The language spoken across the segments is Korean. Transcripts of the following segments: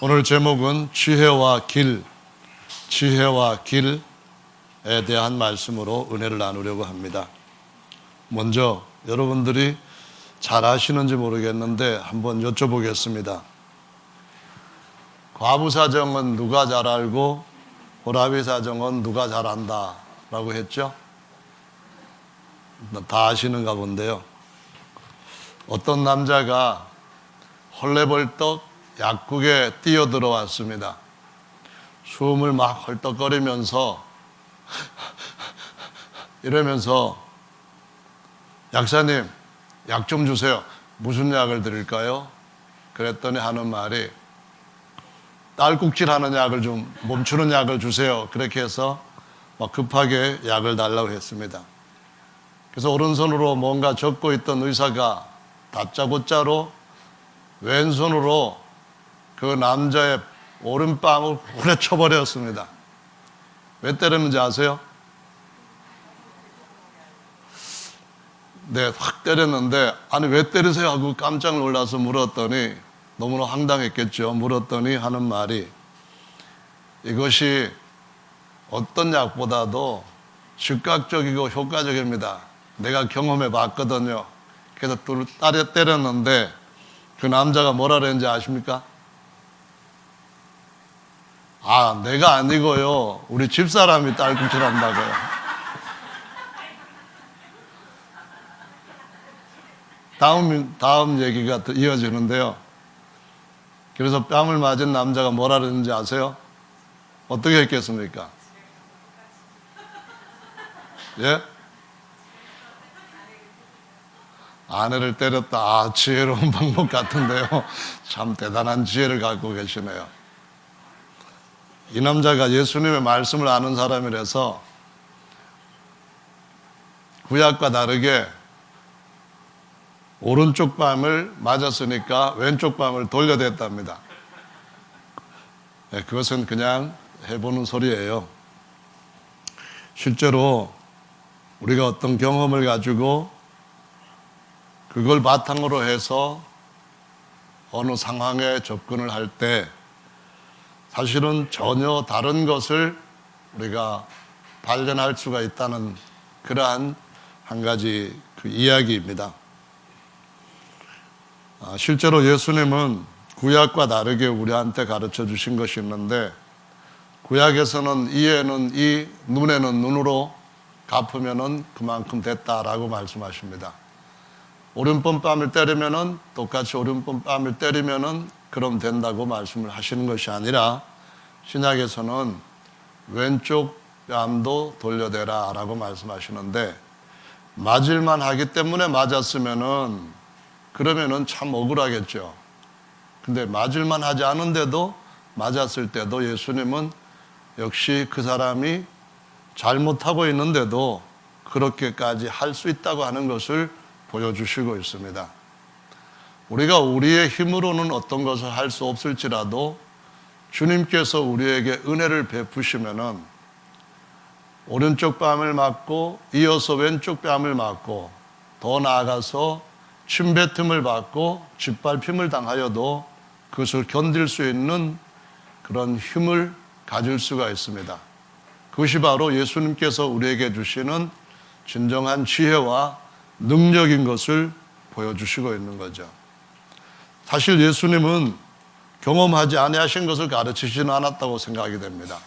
오늘 제목은 지혜와 길에 대한 말씀으로 은혜를 나누려고 합니다. 먼저 여러분들이 잘 아시는지 모르겠는데 한번 여쭤보겠습니다. 과부 사정은 누가 잘 알고 호라비 사정은 누가 잘 안다 라고 했죠? 다 아시는가 본데요. 어떤 남자가 헐레벌떡 약국에 뛰어들어왔습니다. 숨을 막 헐떡거리면서 이러면서 약사님 약 좀 주세요. 무슨 약을 드릴까요? 그랬더니 하는 말이 딸꾹질하는 약을 좀 멈추는 약을 주세요. 그렇게 해서 막 급하게 약을 달라고 했습니다. 그래서 오른손으로 뭔가 적고 있던 의사가 다짜고짜로 왼손으로 그 남자의 오른뺨을 후려쳐 버렸습니다. 왜 때렸는지 아세요? 네, 확 때렸는데 아니 왜 때리세요 하고 깜짝 놀라서 물었더니 너무나 황당했겠죠. 물었더니 하는 말이 이것이 어떤 약보다도 즉각적이고 효과적입니다. 내가 경험해 봤거든요. 그래서 딸에 때렸는데 그 남자가 뭐라 그랬는지 아십니까? 아, 내가 아니고요. 우리 집사람이 딸꾹질한다고요. 다음 얘기가 이어지는데요. 그래서 뺨을 맞은 남자가 뭐라 그랬는지 아세요? 어떻게 했겠습니까? 예? 아내를 때렸다. 아, 지혜로운 방법 같은데요. 참 대단한 지혜를 갖고 계시네요. 이 남자가 예수님의 말씀을 아는 사람이라서 구약과 다르게 오른쪽 뺨을 맞았으니까 왼쪽 뺨을 돌려댔답니다. 네, 그것은 그냥 해보는 소리예요. 실제로 우리가 어떤 경험을 가지고 그걸 바탕으로 해서 어느 상황에 접근을 할 때 사실은 전혀 다른 것을 우리가 발견할 수가 있다는 그러한 한 가지 그 이야기입니다. 실제로 예수님은 구약과 다르게 우리한테 가르쳐 주신 것이 있는데 구약에서는 이에는 이, 눈에는 눈으로 갚으면은 그만큼 됐다라고 말씀하십니다. 오른손 뺨을 때리면은 똑같이 오른손 뺨을 때리면은 그럼 된다고 말씀을 하시는 것이 아니라 신약에서는 왼쪽 뺨도 돌려대라 라고 말씀하시는데 맞을만 하기 때문에 맞았으면은 그러면은 참 억울하겠죠. 근데 맞을만 하지 않은데도 맞았을 때도 예수님은 역시 그 사람이 잘못하고 있는데도 그렇게까지 할 수 있다고 하는 것을 보여주시고 있습니다. 우리가 우리의 힘으로는 어떤 것을 할 수 없을지라도 주님께서 우리에게 은혜를 베푸시면은 오른쪽 뺨을 맞고 이어서 왼쪽 뺨을 맞고 더 나아가서 침뱉음을 받고 짓밟힘을 당하여도 그것을 견딜 수 있는 그런 힘을 가질 수가 있습니다. 그것이 바로 예수님께서 우리에게 주시는 진정한 지혜와 능력인 것을 보여주시고 있는 거죠. 사실 예수님은 경험하지 아니하신 것을 가르치지는 않았다고 생각이 됩니다.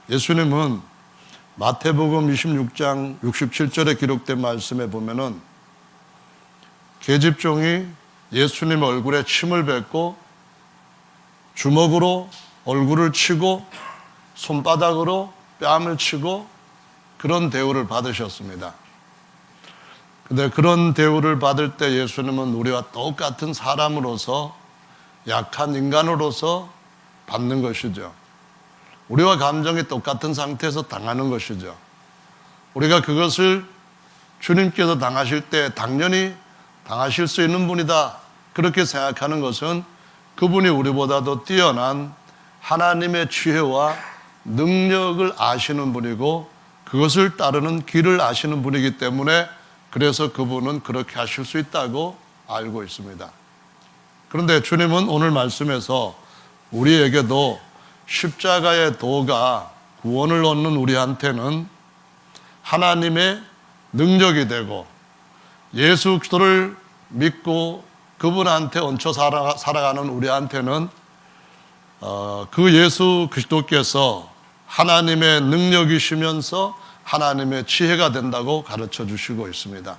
예수님은 마태복음 26장 67절에 기록된 말씀에 보면은 계집종이 예수님 얼굴에 침을 뱉고 주먹으로 얼굴을 치고 손바닥으로 뺨을 치고 그런 대우를 받으셨습니다. 근데 그런 대우를 받을 때 예수님은 우리와 똑같은 사람으로서 약한 인간으로서 받는 것이죠. 우리와 감정이 똑같은 상태에서 당하는 것이죠. 우리가 그것을 주님께서 당하실 때 당연히 당하실 수 있는 분이다 그렇게 생각하는 것은 그분이 우리보다도 뛰어난 하나님의 지혜와 능력을 아시는 분이고 그것을 따르는 길을 아시는 분이기 때문에 그래서 그분은 그렇게 하실 수 있다고 알고 있습니다. 그런데 주님은 오늘 말씀에서 우리에게도 십자가의 도가 구원을 얻는 우리한테는 하나님의 능력이 되고, 예수 그리스도를 믿고 그분한테 얹혀 살아가는 우리한테는 그 예수 그리스도께서 하나님의 능력이시면서 하나님의 지혜가 된다고 가르쳐 주시고 있습니다.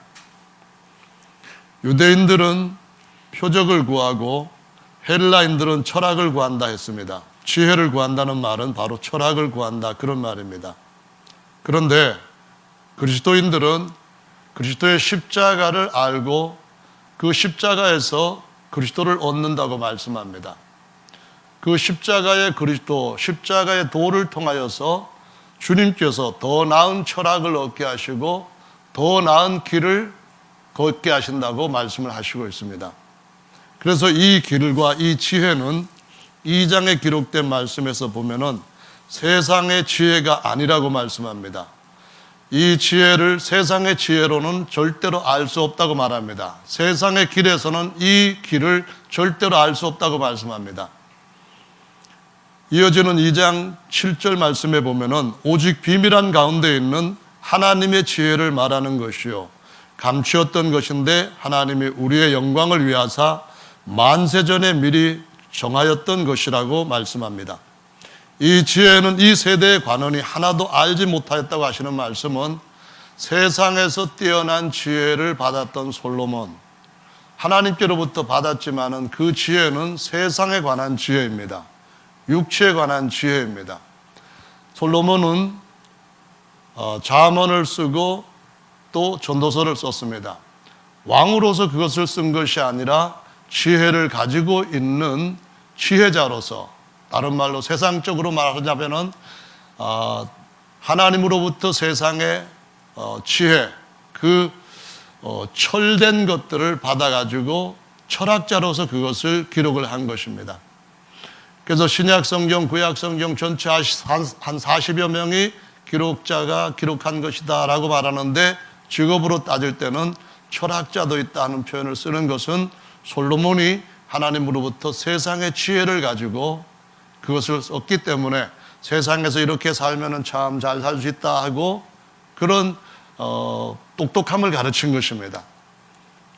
유대인들은 표적을 구하고 헬라인들은 철학을 구한다 했습니다. 지혜를 구한다는 말은 바로 철학을 구한다, 그런 말입니다. 그런데 그리스도인들은 그리스도의 십자가를 알고 그 십자가에서 그리스도를 얻는다고 말씀합니다. 그 십자가의 그리스도, 십자가의 도를 통하여서 주님께서 더 나은 철학을 얻게 하시고 더 나은 길을 걷게 하신다고 말씀을 하시고 있습니다. 그래서 이 길과 이 지혜는 2장에 기록된 말씀에서 보면은 세상의 지혜가 아니라고 말씀합니다. 이 지혜를 세상의 지혜로는 절대로 알 수 없다고 말합니다. 세상의 길에서는 이 길을 절대로 알 수 없다고 말씀합니다. 이어지는 2장 7절 말씀에 보면은 오직 비밀한 가운데 있는 하나님의 지혜를 말하는 것이요 감추었던 것인데 하나님이 우리의 영광을 위하사 만세전에 미리 정하였던 것이라고 말씀합니다. 이 지혜는 이 세대의 관원이 하나도 알지 못하였다고 하시는 말씀은 세상에서 뛰어난 지혜를 받았던 솔로몬, 하나님께로부터 받았지만은 그 지혜는 세상에 관한 지혜입니다. 육체에 관한 지혜입니다. 솔로몬은 잠언을 쓰고 또 전도서를 썼습니다. 왕으로서 그것을 쓴 것이 아니라 지혜를 가지고 있는 지혜자로서, 다른 말로 세상적으로 말하자면은 하나님으로부터 세상의 지혜, 그 철된 것들을 받아가지고 철학자로서 그것을 기록을 한 것입니다. 그래서 신약 성경, 구약 성경 전체 한 40여 명이 기록자가 기록한 것이다 라고 말하는데, 직업으로 따질 때는 철학자도 있다는 표현을 쓰는 것은 솔로몬이 하나님으로부터 세상의 지혜를 가지고 그것을 썼기 때문에 세상에서 이렇게 살면 참 잘 살 수 있다 하고 그런 똑똑함을 가르친 것입니다.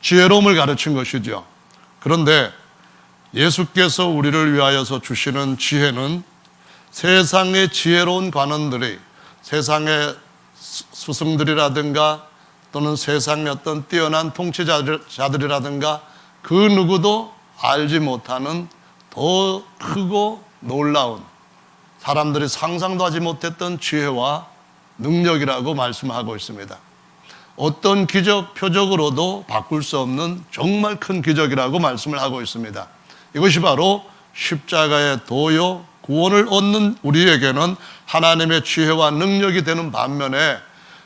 지혜로움을 가르친 것이죠. 그런데 예수께서 우리를 위하여서 주시는 지혜는 세상의 지혜로운 관원들이, 세상의 스승들이라든가 또는 세상의 어떤 뛰어난 통치자들이라든가 그 누구도 알지 못하는 더 크고 놀라운, 사람들이 상상도 하지 못했던 지혜와 능력이라고 말씀하고 있습니다. 어떤 기적, 표적으로도 바꿀 수 없는 정말 큰 기적이라고 말씀을 하고 있습니다. 이것이 바로 십자가의 도요, 구원을 얻는 우리에게는 하나님의 지혜와 능력이 되는 반면에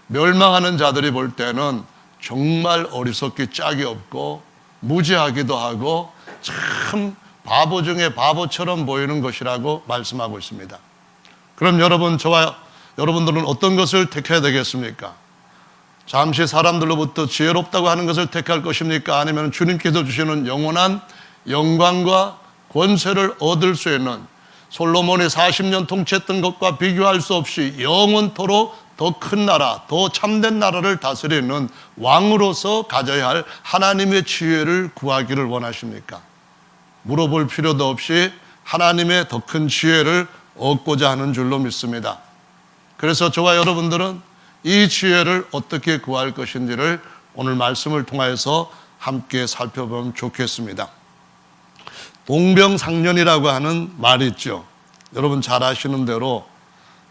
멸망하는 자들이 볼 때는 정말 어리석기 짝이 없고 무지하기도 하고 참 바보 중에 바보처럼 보이는 것이라고 말씀하고 있습니다. 그럼 여러분, 저와 여러분들은 어떤 것을 택해야 되겠습니까? 잠시 사람들로부터 지혜롭다고 하는 것을 택할 것입니까? 아니면 주님께서 주시는 영원한 영광과 권세를 얻을 수 있는, 솔로몬이 40년 통치했던 것과 비교할 수 없이 영원토록 더 큰 나라, 더 참된 나라를 다스리는 왕으로서 가져야 할 하나님의 지혜를 구하기를 원하십니까? 물어볼 필요도 없이 하나님의 더 큰 지혜를 얻고자 하는 줄로 믿습니다. 그래서 저와 여러분들은 이 지혜를 어떻게 구할 것인지를 오늘 말씀을 통하여서 함께 살펴보면 좋겠습니다. 동병상련이라고 하는 말이 있죠. 여러분 잘 아시는 대로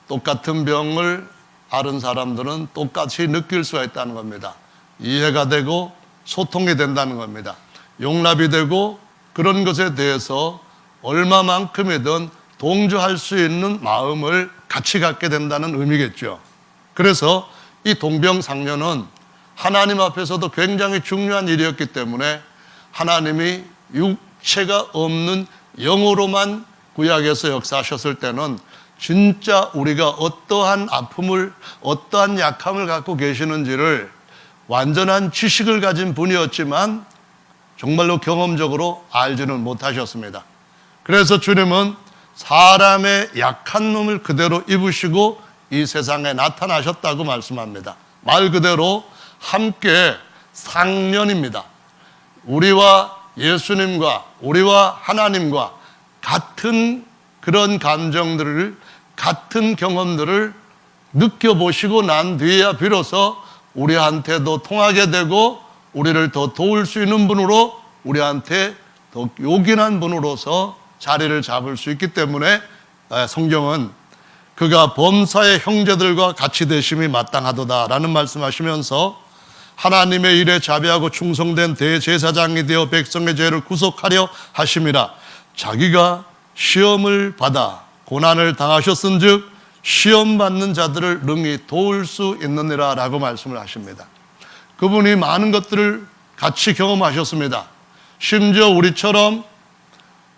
똑같은 병을 앓은 사람들은 똑같이 느낄 수가 있다는 겁니다. 이해가 되고 소통이 된다는 겁니다. 용납이 되고 그런 것에 대해서 얼마만큼이든 동조할 수 있는 마음을 같이 갖게 된다는 의미겠죠. 그래서 이 동병상련은 하나님 앞에서도 굉장히 중요한 일이었기 때문에 하나님이 육체가 없는 영으로만 구약에서 역사하셨을 때는 진짜 우리가 어떠한 아픔을, 어떠한 약함을 갖고 계시는지를 완전한 지식을 가진 분이었지만 정말로 경험적으로 알지는 못하셨습니다. 그래서 주님은 사람의 약한 놈을 그대로 입으시고 이 세상에 나타나셨다고 말씀합니다. 말 그대로 함께 상련입니다. 우리와 예수님과 우리와 하나님과 같은 그런 감정들을, 같은 경험들을 느껴보시고 난 뒤에야 비로소 우리한테도 통하게 되고 우리를 더 도울 수 있는 분으로, 우리한테 더 요긴한 분으로서 자리를 잡을 수 있기 때문에 성경은 그가 범사의 형제들과 같이 되심이 마땅하도다라는 말씀하시면서 하나님의 일에 자비하고 충성된 대제사장이 되어 백성의 죄를 구속하려 하심이라. 자기가 시험을 받아 고난을 당하셨은즉 시험 받는 자들을 능히 도울 수 있느니라 라고 말씀을 하십니다. 그분이 많은 것들을 같이 경험하셨습니다. 심지어 우리처럼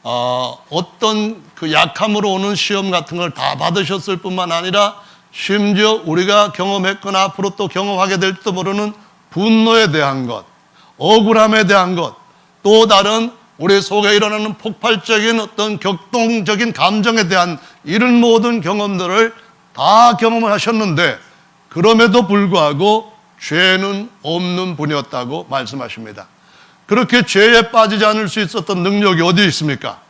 어떤 그 약함으로 오는 시험 같은 걸 다 받으셨을 뿐만 아니라 심지어 우리가 경험했거나 앞으로 또 경험하게 될지도 모르는 분노에 대한 것, 억울함에 대한 것, 또 다른 우리 속에 일어나는 폭발적인 어떤 격동적인 감정에 대한 이런 모든 경험들을 다 경험을 하셨는데 그럼에도 불구하고 죄는 없는 분이었다고 말씀하십니다. 그렇게 죄에 빠지지 않을 수 있었던 능력이 어디 있습니까?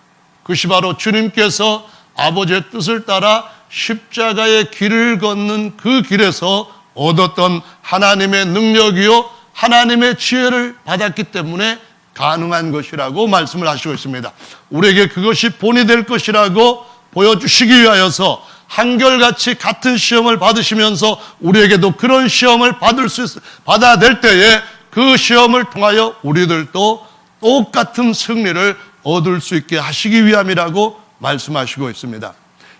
그것이 바로 주님께서 아버지의 뜻을 따라 십자가의 길을 걷는 그 길에서 얻었던 하나님의 능력이요 하나님의 지혜를 받았기 때문에 가능한 것이라고 말씀을 하시고 있습니다. 우리에게 그것이 본이 될 것이라고 보여주시기 위하여서 한결같이 같은 시험을 받으시면서 우리에게도 그런 시험을 받아야 될 때에 그 시험을 통하여 우리들도 똑같은 승리를 얻을 수 있게 하시기 위함이라고 말씀하시고 있습니다.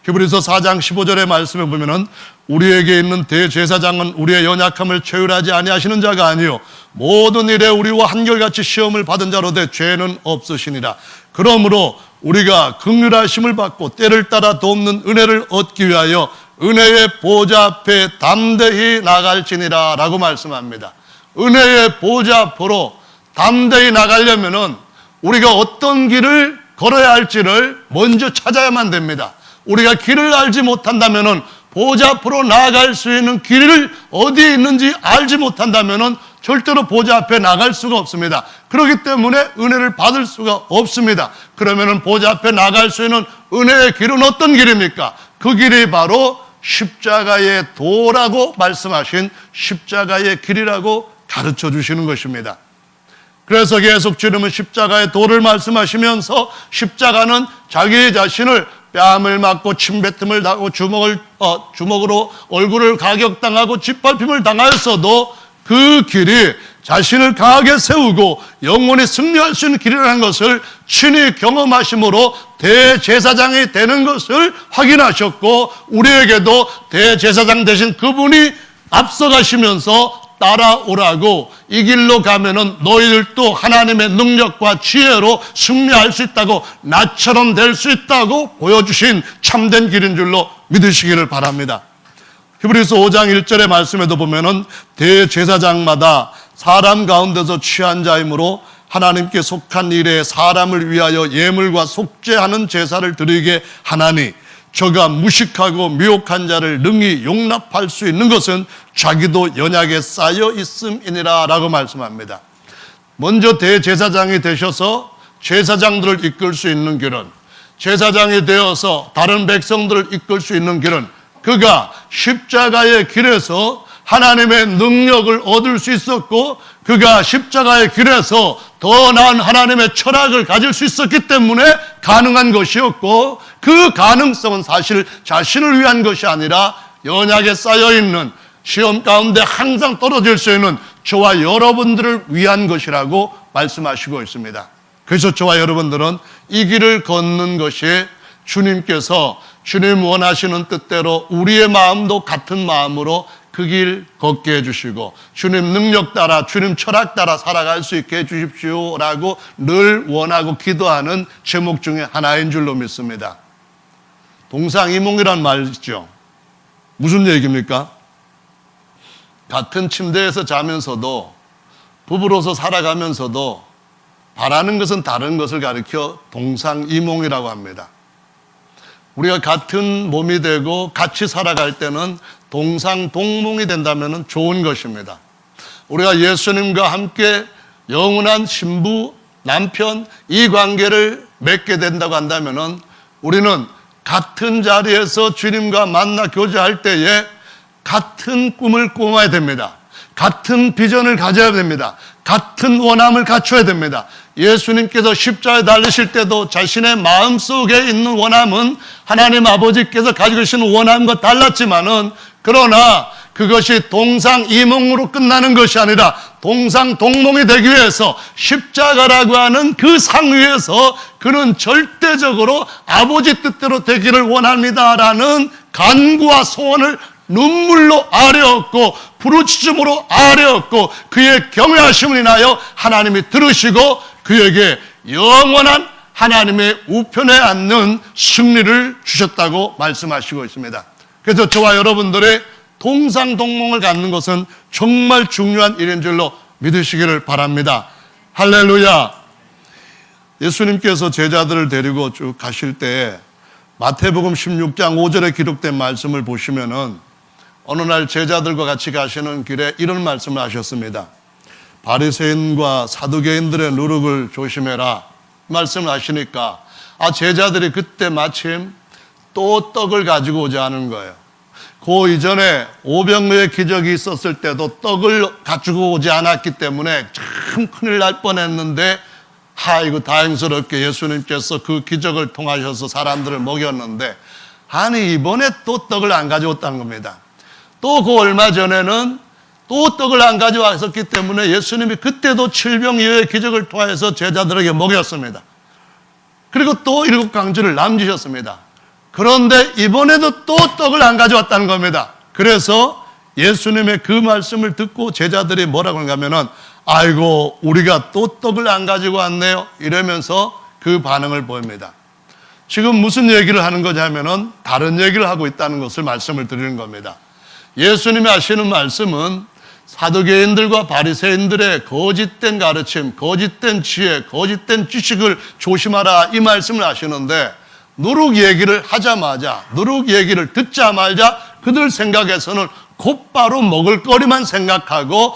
히브리서 4장 15절의 말씀에 보면은 우리에게 있는 대제사장은 우리의 연약함을 체휼하지 아니하시는 자가 아니요 모든 일에 우리와 한결같이 시험을 받은 자로 되 죄는 없으시니라. 그러므로 우리가 긍휼하심을 받고 때를 따라 돕는 은혜를 얻기 위하여 은혜의 보좌 앞에 담대히 나갈지니라 라고 말씀합니다. 은혜의 보좌 앞으로 담대히 나가려면은 우리가 어떤 길을 걸어야 할지를 먼저 찾아야만 됩니다. 우리가 길을 알지 못한다면은 보좌 앞으로 나아갈 수 있는 길을 어디에 있는지 알지 못한다면은 절대로 보좌 앞에 나갈 수가 없습니다. 그렇기 때문에 은혜를 받을 수가 없습니다. 그러면은 보좌 앞에 나갈 수 있는 은혜의 길은 어떤 길입니까? 그 길이 바로 십자가의 도라고 말씀하신 십자가의 길이라고 가르쳐 주시는 것입니다. 그래서 계속 주님은 십자가의 도를 말씀하시면서 십자가는 자기 자신을 뺨을 맞고 침뱉음을 당하고 주먹으로 얼굴을 가격당하고 짓밟힘을 당하였어도 그 길이 자신을 강하게 세우고 영원히 승리할 수 있는 길이라는 것을 친히 경험하심으로 대제사장이 되는 것을 확인하셨고 우리에게도 대제사장 되신 그분이 앞서가시면서 따라오라고 이 길로 가면은 너희들도 하나님의 능력과 지혜로 승리할 수 있다고 나처럼 될 수 있다고 보여주신 참된 길인 줄로 믿으시기를 바랍니다. 히브리서 5장 1절의 말씀에도 보면은 대제사장마다 사람 가운데서 취한 자이므로 하나님께 속한 일에 사람을 위하여 예물과 속죄하는 제사를 드리게 하나니 저가 무식하고 미혹한 자를 능히 용납할 수 있는 것은 자기도 연약에 쌓여 있음이니라 라고 말씀합니다. 먼저 대제사장이 되셔서 제사장들을 이끌 수 있는 길은, 제사장이 되어서 다른 백성들을 이끌 수 있는 길은 그가 십자가의 길에서 하나님의 능력을 얻을 수 있었고 그가 십자가의 길에서 더 나은 하나님의 철학을 가질 수 있었기 때문에 가능한 것이었고 그 가능성은 사실 자신을 위한 것이 아니라 연약에 쌓여있는 시험 가운데 항상 떨어질 수 있는 저와 여러분들을 위한 것이라고 말씀하시고 있습니다. 그래서 저와 여러분들은 이 길을 걷는 것이 주님께서 주님 원하시는 뜻대로 우리의 마음도 같은 마음으로 그 길 걷게 해주시고 주님 능력 따라 주님 철학 따라 살아갈 수 있게 해주십시오라고 늘 원하고 기도하는 제목 중에 하나인 줄로 믿습니다. 동상이몽이란 말 있죠. 무슨 얘기입니까? 같은 침대에서 자면서도 부부로서 살아가면서도 바라는 것은 다른 것을 가리켜 동상이몽이라고 합니다. 우리가 같은 몸이 되고 같이 살아갈 때는 동상동몽이 된다면 좋은 것입니다. 우리가 예수님과 함께 영원한 신부, 남편 이 관계를 맺게 된다고 한다면 우리는 같은 자리에서 주님과 만나 교제할 때에 같은 꿈을 꾸어야 됩니다. 같은 비전을 가져야 됩니다. 같은 원함을 갖춰야 됩니다. 예수님께서 십자가에 달리실 때도 자신의 마음속에 있는 원함은 하나님 아버지께서 가지고 계신 원함과 달랐지만은, 그러나 그것이 동상이몽으로 끝나는 것이 아니라 동상동몽이 되기 위해서 십자가라고 하는 그 상 위에서 그는 절대적으로 아버지 뜻대로 되기를 원합니다라는 간구와 소원을 눈물로 아뢰었고 부르짖음으로 아뢰었고, 그의 경외하심을 인하여 하나님이 들으시고 그에게 영원한 하나님의 우편에 앉는 승리를 주셨다고 말씀하시고 있습니다. 그래서 저와 여러분들의 동상동몽을 갖는 것은 정말 중요한 일인 줄로 믿으시기를 바랍니다. 할렐루야. 예수님께서 제자들을 데리고 쭉 가실 때 마태복음 16장 5절에 기록된 말씀을 보시면은 어느 날 제자들과 같이 가시는 길에 이런 말씀을 하셨습니다. 바리새인과 사두개인들의 누룩을 조심해라 말씀을 하시니까 제자들이 그때 마침 또 떡을 가지고 오지 않은 거예요. 그 이전에 오병이어의 기적이 있었을 때도 떡을 가지고 오지 않았기 때문에 참 큰일 날 뻔했는데, 이거 다행스럽게 예수님께서 그 기적을 통하셔서 사람들을 먹였는데, 아니 이번에 또 떡을 안 가져왔다는 겁니다. 또 그 얼마 전에는 또 떡을 안 가져왔었기 때문에 예수님이 그때도 칠병이어의 기적을 통해서 제자들에게 먹였습니다. 그리고 또 7강주를 남기셨습니다. 그런데 이번에도 또 떡을 안 가져왔다는 겁니다. 그래서 예수님의 그 말씀을 듣고 제자들이 뭐라고 하냐면은, 아이고 우리가 또 떡을 안 가지고 왔네요 이러면서 그 반응을 보입니다. 지금 무슨 얘기를 하는 거냐면은 다른 얘기를 하고 있다는 것을 말씀을 드리는 겁니다. 예수님이 하시는 말씀은 사두개인들과 바리새인들의 거짓된 가르침, 거짓된 지혜, 거짓된 지식을 조심하라 이 말씀을 하시는데, 누룩 얘기를 하자마자, 누룩 얘기를 듣자마자 그들 생각에서는 곧바로 먹을 거리만 생각하고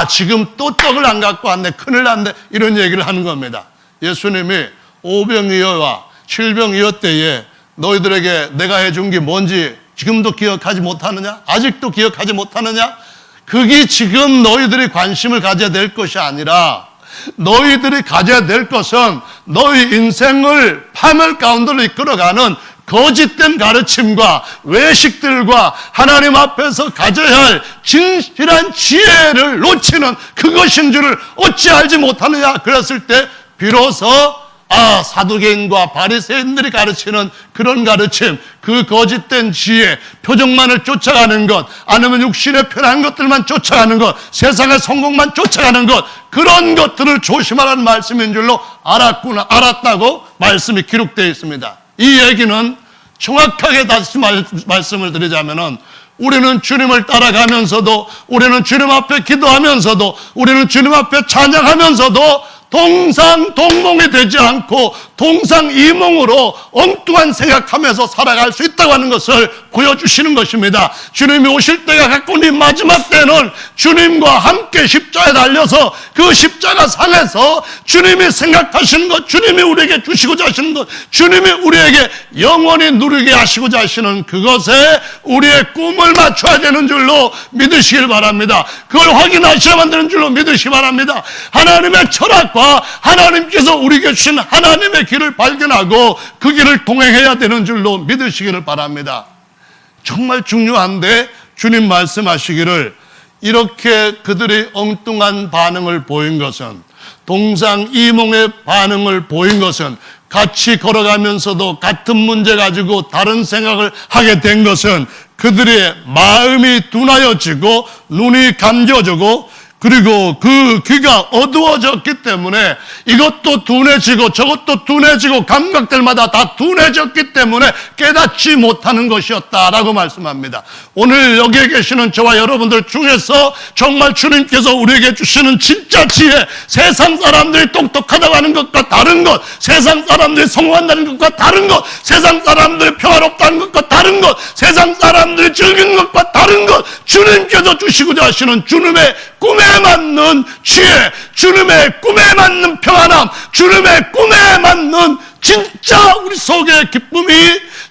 지금 또 떡을 안 갖고 왔네, 큰일 났네 이런 얘기를 하는 겁니다. 예수님이 오병이어와 칠병이어 때에 너희들에게 내가 해준 게 뭔지 지금도 기억하지 못하느냐? 아직도 기억하지 못하느냐? 그게 지금 너희들이 관심을 가져야 될 것이 아니라 너희들이 가져야 될 것은 너희 인생을 파멸 가운데로 이끌어가는 거짓된 가르침과 외식들과 하나님 앞에서 가져야 할 진실한 지혜를 놓치는 그것인 줄을 어찌 알지 못하느냐. 그랬을 때 비로소 사두개인과 바리새인들이 가르치는 그런 가르침, 그 거짓된 지혜, 표정만을 쫓아가는 것, 아니면 육신의 편한 것들만 쫓아가는 것, 세상의 성공만 쫓아가는 것, 그런 것들을 조심하라는 말씀인 줄로 알았다고 말씀이 기록되어 있습니다. 이 얘기는 정확하게 다시 말씀을 드리자면은, 우리는 주님을 따라가면서도, 우리는 주님 앞에 기도하면서도, 우리는 주님 앞에 찬양하면서도 동상동몽이 되지 않고 동상이몽으로 엉뚱한 생각하면서 살아갈 수 있다고 하는 것을 보여주시는 것입니다. 주님이 오실 때가 가까우니 마지막 때는 주님과 함께 십자가에 달려서 그 십자가 상에서 주님이 생각하시는 것, 주님이 우리에게 주시고자 하시는 것, 주님이 우리에게 영원히 누리게 하시고자 하시는 그것에 우리의 꿈을 맞춰야 되는 줄로 믿으시길 바랍니다. 그걸 확인하셔야만 되는 줄로 믿으시기 바랍니다. 하나님의 철학과 하나님께서 우리에게 주신 하나님의 길을 발견하고 그 길을 동행해야 되는 줄로 믿으시기를 바랍니다. 정말 중요한데, 주님 말씀하시기를 이렇게 그들이 엉뚱한 반응을 보인 것은, 동상이몽의 반응을 보인 것은, 같이 걸어가면서도 같은 문제 가지고 다른 생각을 하게 된 것은 그들의 마음이 둔하여지고 눈이 감겨지고 그리고 그 귀가 어두워졌기 때문에 이것도 둔해지고 저것도 둔해지고 감각들마다 다 둔해졌기 때문에 깨닫지 못하는 것이었다라고 말씀합니다. 오늘 여기에 계시는 저와 여러분들 중에서 정말 주님께서 우리에게 주시는 진짜 지혜, 세상 사람들이 똑똑하다고 하는 것과 다른 것, 세상 사람들이 성공한다는 것과 다른 것, 세상 사람들이 평화롭다는 것과 다른 것, 세상 사람들이 즐기는 것과 다른 것, 주님께서 주시고자 하시는 주님의 꿈에 맞는 지혜, 주님의 꿈에 맞는 평안함, 주님의 꿈에 맞는 진짜 우리 속의 기쁨이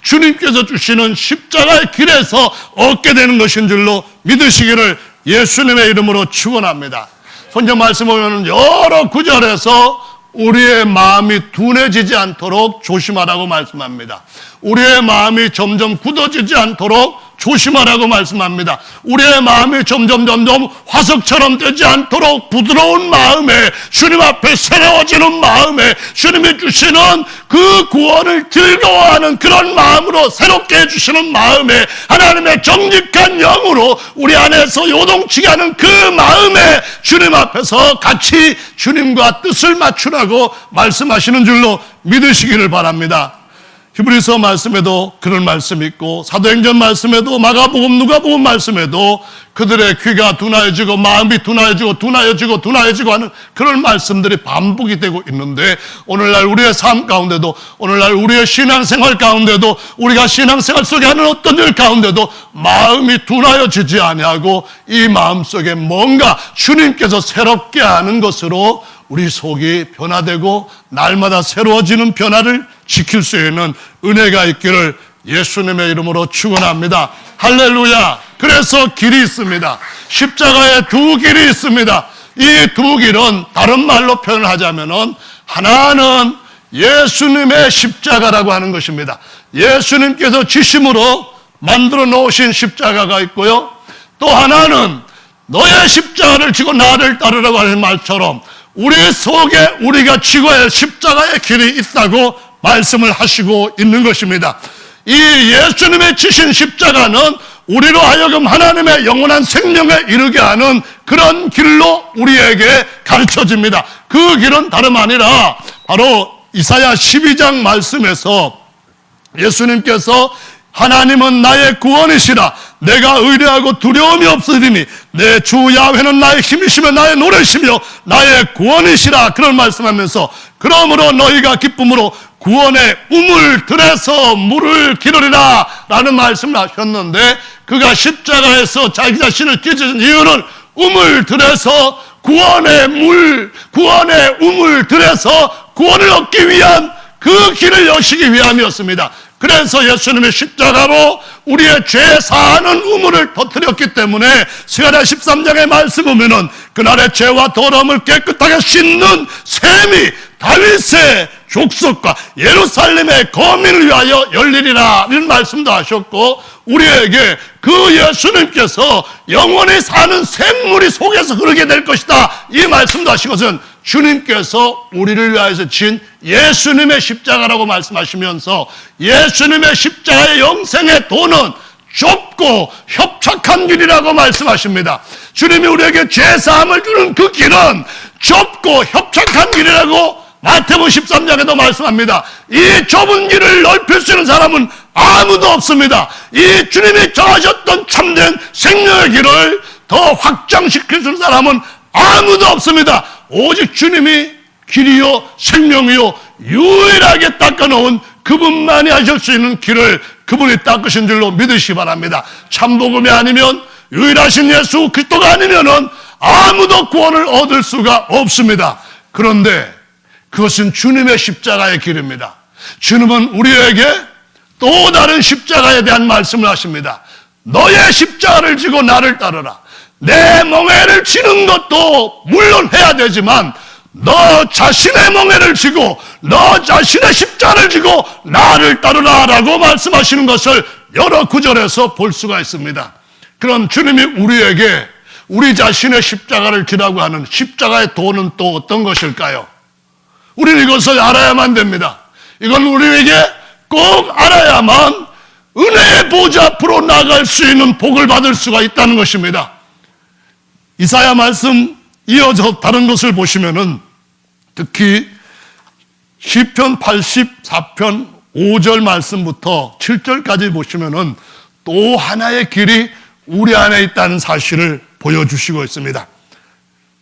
주님께서 주시는 십자가의 길에서 얻게 되는 것인 줄로 믿으시기를 예수님의 이름으로 축원합니다. 성경 말씀 보면 여러 구절에서 우리의 마음이 둔해지지 않도록 조심하라고 말씀합니다. 우리의 마음이 점점 굳어지지 않도록 조심하라고 말씀합니다. 우리의 마음이 점점 화석처럼 되지 않도록 부드러운 마음에, 주님 앞에 새로워지는 마음에, 주님이 주시는 그 구원을 즐거워하는 그런 마음으로 새롭게 해주시는 마음에, 하나님의 정직한 영으로 우리 안에서 요동치게 하는 그 마음에 주님 앞에서 같이 주님과 뜻을 맞추라고 말씀하시는 줄로 믿으시기를 바랍니다. 히브리서 말씀에도 그런 말씀이 있고, 사도행전 말씀에도, 마가복음, 누가복음 말씀에도 그들의 귀가 둔하여지고 마음이 둔하여지고 하는 그런 말씀들이 반복이 되고 있는데, 오늘날 우리의 삶 가운데도, 오늘날 우리의 신앙생활 가운데도, 우리가 신앙생활 속에 하는 어떤 일 가운데도 마음이 둔하여지지 아니하고 이 마음속에 뭔가 주님께서 새롭게 하는 것으로 우리 속이 변화되고 날마다 새로워지는 변화를 지킬 수 있는 은혜가 있기를 예수님의 이름으로 축원합니다. 할렐루야. 그래서 길이 있습니다. 십자가에 두 길이 있습니다. 이 두 길은 다른 말로 표현하자면은, 하나는 예수님의 십자가라고 하는 것입니다. 예수님께서 지심으로 만들어 놓으신 십자가가 있고요, 또 하나는 너의 십자가를 지고 나를 따르라고 하는 말처럼 우리 속에 우리가 지고야 할 십자가의 길이 있다고 말씀을 하시고 있는 것입니다. 이 예수님의 지신 십자가는 우리로 하여금 하나님의 영원한 생명에 이르게 하는 그런 길로 우리에게 가르쳐집니다. 그 길은 다름 아니라 바로 이사야 12장 말씀에서 예수님께서 하나님은 나의 구원이시라, 내가 의뢰하고 두려움이 없으리니 내 주 야훼는 나의 힘이시며 나의 노래시며 나의 구원이시라, 그런 말씀하면서, 그러므로 너희가 기쁨으로 구원의 우물 들에서 물을 기르리라 라는 말씀을 하셨는데, 그가 십자가에서 자기 자신을 찢은 이유는 우물 들에서 구원의 우물 들에서 구원을 얻기 위한 그 길을 여시기 위함이었습니다. 그래서 예수님의 십자가로 우리의 죄 사하는 우물을 터뜨렸기 때문에 스가랴 13장의 말씀 보면은 그날의 죄와 더러움을 깨끗하게 씻는 셈이 다윗의 족속과 예루살렘의 거민을 위하여 열리리라 이런 말씀도 하셨고, 우리에게 그 예수님께서 영원히 사는 샘물이 속에서 흐르게 될 것이다 이 말씀도 하신 것은 주님께서 우리를 위하여서 진 예수님의 십자가라고 말씀하시면서, 예수님의 십자가의 영생의 도는 좁고 협착한 길이라고 말씀하십니다. 주님이 우리에게 죄사함을 주는 그 길은 좁고 협착한 길이라고 마태복음 13장에도 말씀합니다. 이 좁은 길을 넓힐 수 있는 사람은 아무도 없습니다. 이 주님이 정하셨던 참된 생명의 길을 더 확장시킬 수 있는 사람은 아무도 없습니다. 오직 주님이 길이요 생명이요 유일하게 닦아놓은 그분만이 하실 수 있는 길을 그분이 닦으신 줄로 믿으시기 바랍니다. 참복음이 아니면, 유일하신 예수 그리스도가 아니면은 아무도 구원을 얻을 수가 없습니다. 그런데 그것은 주님의 십자가의 길입니다. 주님은 우리에게 또 다른 십자가에 대한 말씀을 하십니다. 너의 십자가를 지고 나를 따르라. 내 멍에를 지는 것도 물론 해야 되지만 너 자신의 멍에를 지고 너 자신의 십자가를 지고 나를 따르라 라고 말씀하시는 것을 여러 구절에서 볼 수가 있습니다. 그럼 주님이 우리에게 우리 자신의 십자가를 지라고 하는 십자가의 도는 또 어떤 것일까요? 우리는 이것을 알아야만 됩니다. 이건 우리에게 꼭 알아야만 은혜의 보좌 앞으로 나갈 수 있는 복을 받을 수가 있다는 것입니다. 이사야 말씀 이어서 다른 것을 보시면은 특히 시편 84편 5절 말씀부터 7절까지 보시면은 또 하나의 길이 우리 안에 있다는 사실을 보여주시고 있습니다.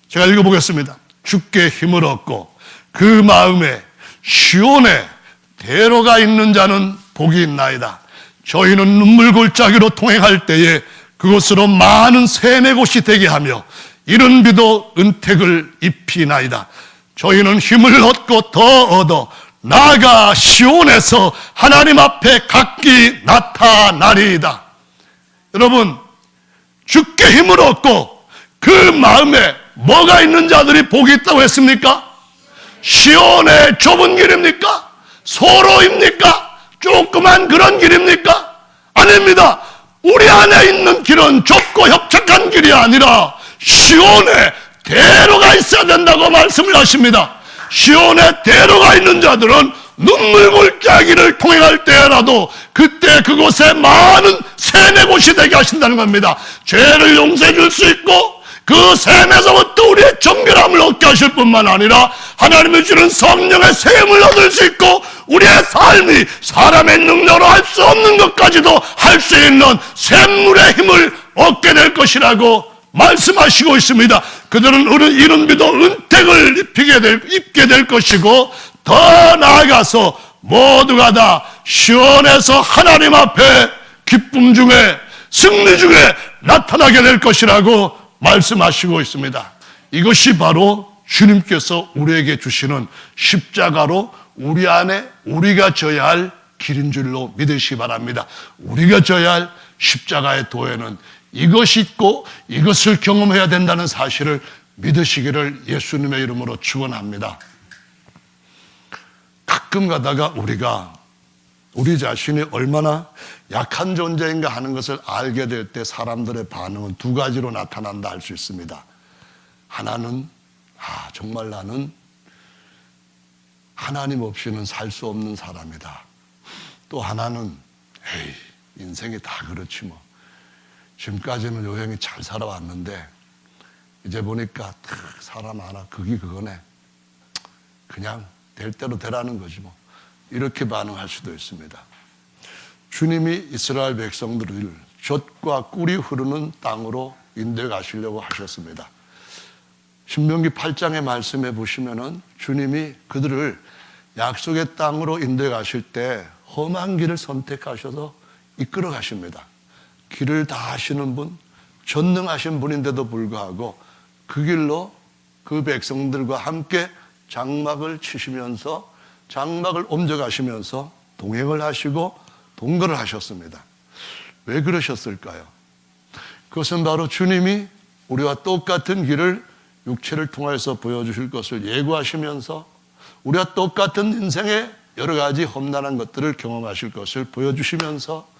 제가 읽어보겠습니다. 주께 힘을 얻고 그 마음에 시온에 대로가 있는 자는 복이 있나이다. 저희는 눈물 골짜기로 통행할 때에 그곳으로 많은 샘의 곳이 되게 하며 이른 비도 은택을 입히나이다. 저희는 힘을 얻고 더 얻어 나아가 시온에서 하나님 앞에 각기 나타나리이다. 여러분, 주께 힘을 얻고 그 마음에 뭐가 있는 자들이 복이 있다고 했습니까? 시온의 좁은 길입니까? 소로입니까? 조그만 그런 길입니까? 아닙니다. 우리 안에 있는 길은 좁고 협착한 길이 아니라 시온에 대로가 있어야 된다고 말씀을 하십니다. 시온에 대로가 있는 자들은 눈물 골짜기를 통행할 때라도 그때 그곳에 많은 샘의 곳이 되게 하신다는 겁니다. 죄를 용서해 줄 수 있고 그 샘에서부터 우리의 정결함을 얻게 하실 뿐만 아니라 하나님이 주는 성령의 세움을 얻을 수 있고 우리의 삶이 사람의 능력으로 할 수 없는 것까지도 할 수 있는 샘물의 힘을 얻게 될 것이라고 말씀하시고 있습니다. 그들은 이른 비도 은택을 입게 될 것이고 더 나아가서 모두가 다 시온에서 하나님 앞에 기쁨 중에 승리 중에 나타나게 될 것이라고 말씀하시고 있습니다. 이것이 바로 주님께서 우리에게 주시는 십자가로 우리 안에 우리가 져야 할 길인 줄로 믿으시기 바랍니다. 우리가 져야 할 십자가의 도에는 이것이 있고 이것을 경험해야 된다는 사실을 믿으시기를 예수님의 이름으로 축원합니다. 가끔 가다가 우리가 우리 자신이 얼마나 약한 존재인가 하는 것을 알게 될 때 사람들의 반응은 두 가지로 나타난다 할 수 있습니다. 하나는 정말 나는 하나님 없이는 살 수 없는 사람이다. 또 하나는 인생이 다 그렇지 뭐. 지금까지는 요행이 잘 살아왔는데 이제 보니까 사람 하나 극이 그거네. 그냥 될 대로 되라는 거지 뭐. 이렇게 반응할 수도 있습니다. 주님이 이스라엘 백성들을 젖과 꿀이 흐르는 땅으로 인도해 가시려고 하셨습니다. 신명기 8장의 말씀에 보시면은 주님이 그들을 약속의 땅으로 인도해 가실 때 험한 길을 선택하셔서 이끌어 가십니다. 길을 다 하시는 분, 전능하신 분인데도 불구하고 그 길로 그 백성들과 함께 장막을 치시면서 장막을 옮겨가시면서 동행을 하시고 동거를 하셨습니다. 왜 그러셨을까요? 그것은 바로 주님이 우리와 똑같은 길을 육체를 통해서 보여주실 것을 예고하시면서 우리와 똑같은 인생의 여러 가지 험난한 것들을 경험하실 것을 보여주시면서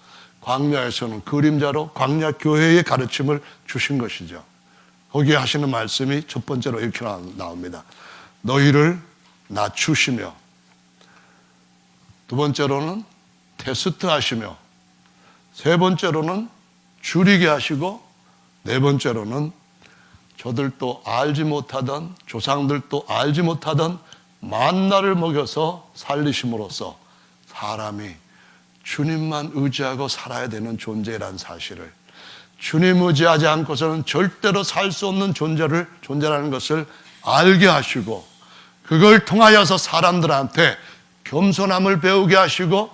광야에서는 그림자로 광야 교회의 가르침을 주신 것이죠. 거기에 하시는 말씀이 첫 번째로 이렇게 나옵니다. 너희를 낮추시며, 두 번째로는 테스트 하시며, 세 번째로는 줄이게 하시고, 네 번째로는 저들도 알지 못하던, 조상들도 알지 못하던 만나를 먹여서 살리심으로써 사람이 주님만 의지하고 살아야 되는 존재라는 사실을, 주님 의지하지 않고서는 절대로 살 수 없는 존재라는 것을 알게 하시고, 그걸 통하여서 사람들한테 겸손함을 배우게 하시고,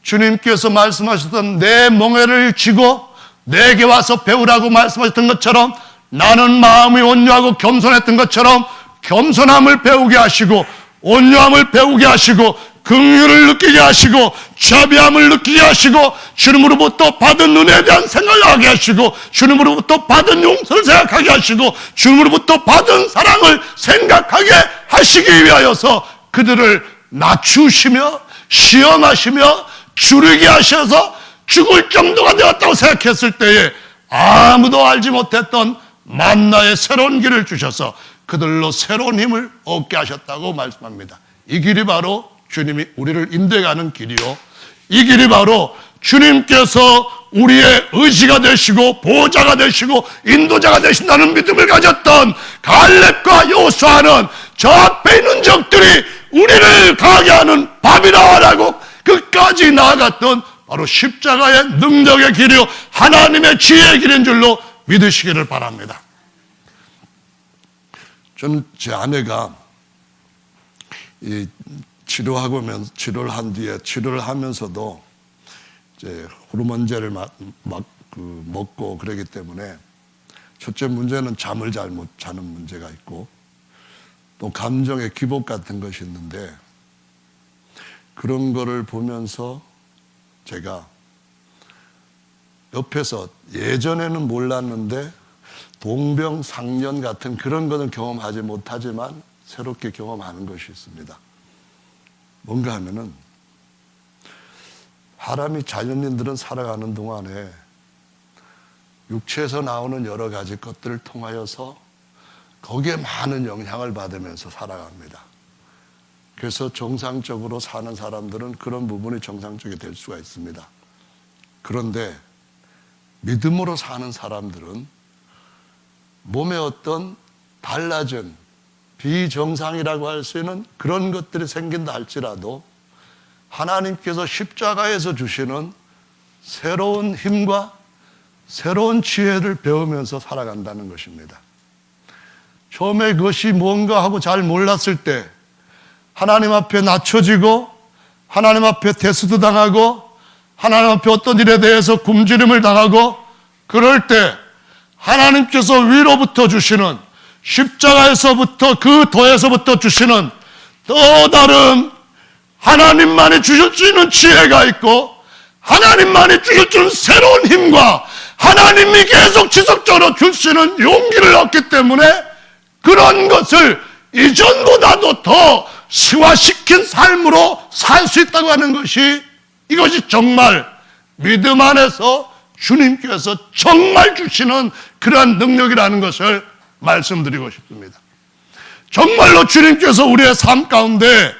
주님께서 말씀하셨던 내 멍에를 쥐고 내게 와서 배우라고 말씀하셨던 것처럼 나는 마음이 온유하고 겸손했던 것처럼 겸손함을 배우게 하시고, 온유함을 배우게 하시고, 긍휼을 느끼게 하시고, 자비함을 느끼게 하시고, 주님으로부터 받은 은혜에 대한 생각을 하게 하시고, 주님으로부터 받은 용서를 생각하게 하시고, 주님으로부터 받은 사랑을 생각하게 하시기 위하여서 그들을 낮추시며 시험하시며 줄이게 하셔서 죽을 정도가 되었다고 생각했을 때에 아무도 알지 못했던 만나의 새로운 길을 주셔서 그들로 새로운 힘을 얻게 하셨다고 말씀합니다. 이 길이 바로 주님이 우리를 인도해가는 길이요, 이 길이 바로 주님께서 우리의 의지가 되시고 보호자가 되시고 인도자가 되신다는 믿음을 가졌던 갈렙과 여호수아는 저 앞에 있는 적들이 우리를 강하게 하는 밤이 나와라고 끝까지 나아갔던 바로 십자가의 능력의 길이요 하나님의 지혜의 길인 줄로 믿으시기를 바랍니다. 저는 제 아내가 치료를 한 뒤에 치료를 하면서도 이제 호르몬제를 먹고 그러기 때문에 첫째 문제는 잠을 잘 못 자는 문제가 있고 또 감정의 기복 같은 것이 있는데 그런 거를 보면서 제가 옆에서 예전에는 몰랐는데 동병상련 같은 그런 것은 경험하지 못하지만 새롭게 경험하는 것이 있습니다. 뭔가 하면은 사람이 자연인들은 살아가는 동안에 육체에서 나오는 여러 가지 것들을 통하여서 거기에 많은 영향을 받으면서 살아갑니다. 그래서 정상적으로 사는 사람들은 그런 부분이 정상적이 될 수가 있습니다. 그런데 믿음으로 사는 사람들은 몸에 어떤 달라진 비정상이라고 할 수 있는 그런 것들이 생긴다 할지라도 하나님께서 십자가에서 주시는 새로운 힘과 새로운 지혜를 배우면서 살아간다는 것입니다. 처음에 그것이 뭔가 하고 잘 몰랐을 때 하나님 앞에 낮춰지고 하나님 앞에 대수도 당하고 하나님 앞에 어떤 일에 대해서 굶주림을 당하고 그럴 때 하나님께서 위로부터 주시는 십자가에서부터 그 도에서부터 주시는 또 다른 하나님만이 주실 수 있는 지혜가 있고 하나님만이 주실 수 있는 새로운 힘과 하나님이 계속 지속적으로 줄 수 있는 용기를 얻기 때문에 그런 것을 이전보다도 더 승화시킨 삶으로 살 수 있다고 하는 것이 이것이 정말 믿음 안에서 주님께서 정말 주시는 그러한 능력이라는 것을 말씀드리고 싶습니다. 정말로 주님께서 우리의 삶 가운데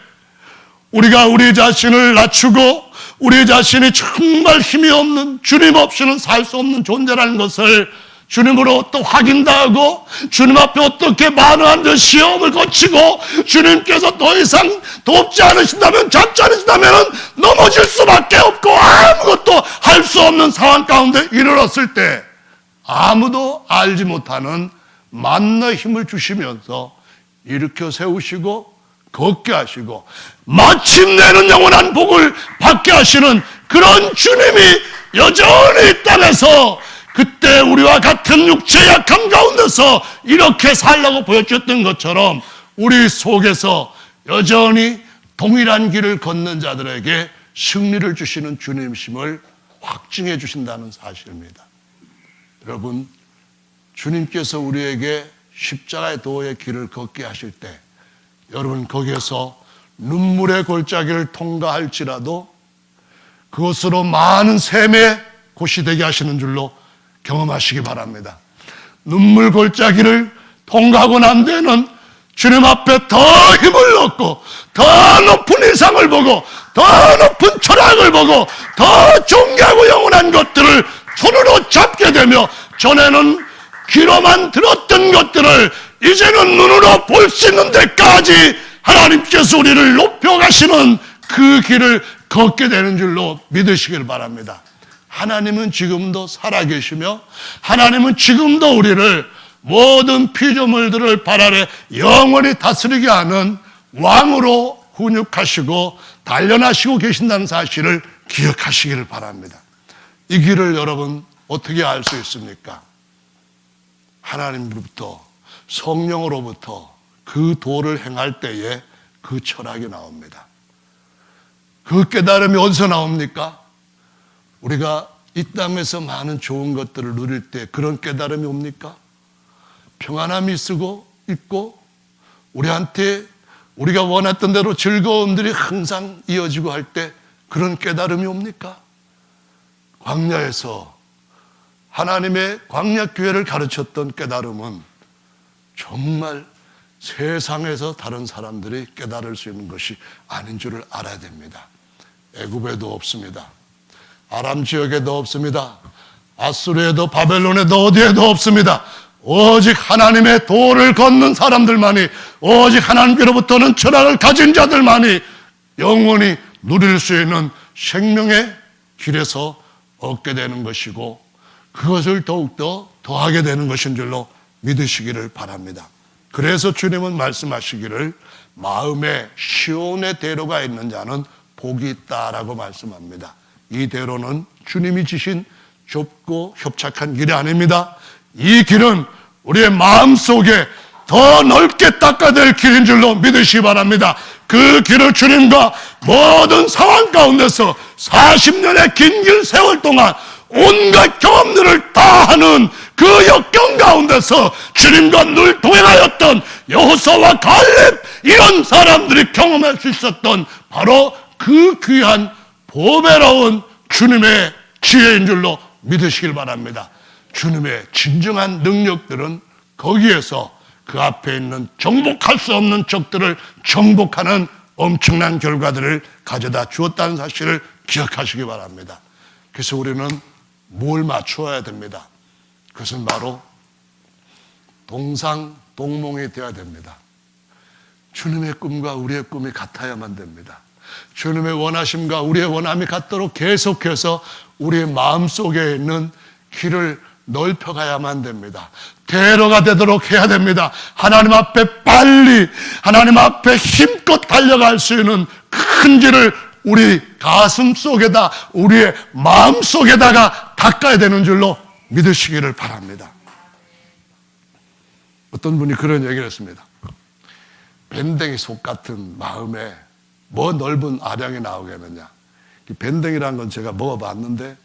우리가 우리 자신을 낮추고 우리 자신이 정말 힘이 없는 주님 없이는 살 수 없는 존재라는 것을 주님으로 또 확인하고 주님 앞에 어떻게 만회한 시험을 거치고 주님께서 더 이상 돕지 않으신다면 잡지 않으신다면 넘어질 수밖에 없고 아무것도 할 수 없는 상황 가운데 이르렀을 때 아무도 알지 못하는 만나의 힘을 주시면서 일으켜 세우시고 걷게 하시고 마침내는 영원한 복을 받게 하시는 그런 주님이 여전히 이 땅에서 그때 우리와 같은 육체의 약함 가운데서 이렇게 살라고 보여주셨던 것처럼 우리 속에서 여전히 동일한 길을 걷는 자들에게 승리를 주시는 주님심을 확증해 주신다는 사실입니다. 여러분, 주님께서 우리에게 십자가의 도의 길을 걷게 하실 때 여러분 거기에서 눈물의 골짜기를 통과할지라도 그것으로 많은 샘의 곳이 되게 하시는 줄로 경험하시기 바랍니다. 눈물 골짜기를 통과하고 난 뒤에는 주님 앞에 더 힘을 얻고 더 높은 이상을 보고 더 높은 철학을 보고 더 존귀하고 영원한 것들을 손으로 잡게 되며 전에는 귀로만 들었던 것들을 이제는 눈으로 볼 수 있는 데까지 하나님께서 우리를 높여가시는 그 길을 걷게 되는 줄로 믿으시길 바랍니다. 하나님은 지금도 살아계시며 하나님은 지금도 우리를 모든 피조물들을 발 아래 영원히 다스리게 하는 왕으로 훈육하시고 단련하시고 계신다는 사실을 기억하시기를 바랍니다. 이 길을 여러분 어떻게 알 수 있습니까? 하나님으로부터 성령으로부터 그 도를 행할 때에 그 철학이 나옵니다. 그 깨달음이 어디서 나옵니까? 우리가 이 땅에서 많은 좋은 것들을 누릴 때 그런 깨달음이 옵니까? 평안함이 있고 우리한테 우리가 원했던 대로 즐거움들이 항상 이어지고 할 때 그런 깨달음이 옵니까? 광야에서 하나님의 광야교회를 가르쳤던 깨달음은 정말 세상에서 다른 사람들이 깨달을 수 있는 것이 아닌 줄을 알아야 됩니다. 애굽에도 없습니다. 아람 지역에도 없습니다. 아수르에도 바벨론에도 어디에도 없습니다. 오직 하나님의 도를 걷는 사람들만이, 오직 하나님께로부터는 철학을 가진 자들만이 영원히 누릴 수 있는 생명의 길에서 얻게 되는 것이고, 그것을 더욱더 더하게 되는 것인 줄로 믿으시기를 바랍니다. 그래서 주님은 말씀하시기를 마음에 시온의 대로가 있는 자는 복이 있다라고 말씀합니다. 이 대로는 주님이 지신 좁고 협착한 길이 아닙니다. 이 길은 우리의 마음속에 더 넓게 닦아낼 길인 줄로 믿으시기 바랍니다. 그 길을 주님과 모든 상황 가운데서 40년의 긴 길 세월 동안 온갖 경험들을 다 하는 그 역경 가운데서 주님과 늘 동행하였던 여호수아와 갈렙, 이런 사람들이 경험할 수 있었던 바로 그 귀한 보배로운 주님의 지혜인 줄로 믿으시길 바랍니다. 주님의 진정한 능력들은 거기에서 그 앞에 있는 정복할 수 없는 적들을 정복하는 엄청난 결과들을 가져다 주었다는 사실을 기억하시기 바랍니다. 그래서 우리는 뭘 맞추어야 됩니다. 그것은 바로 동상동몽이 되어야 됩니다. 주님의 꿈과 우리의 꿈이 같아야만 됩니다. 주님의 원하심과 우리의 원함이 같도록 계속해서 우리의 마음속에 있는 길을 넓혀가야만 됩니다. 대로가 되도록 해야 됩니다. 하나님 앞에 빨리, 하나님 앞에 힘껏 달려갈 수 있는 큰 길을 우리 가슴 속에다, 우리의 마음 속에다가 닦아야 되는 줄로 믿으시기를 바랍니다. 어떤 분이 그런 얘기를 했습니다. 밴댕이 속 같은 마음에 뭐 넓은 아량이 나오겠느냐. 밴댕이라는 건 제가 먹어봤는데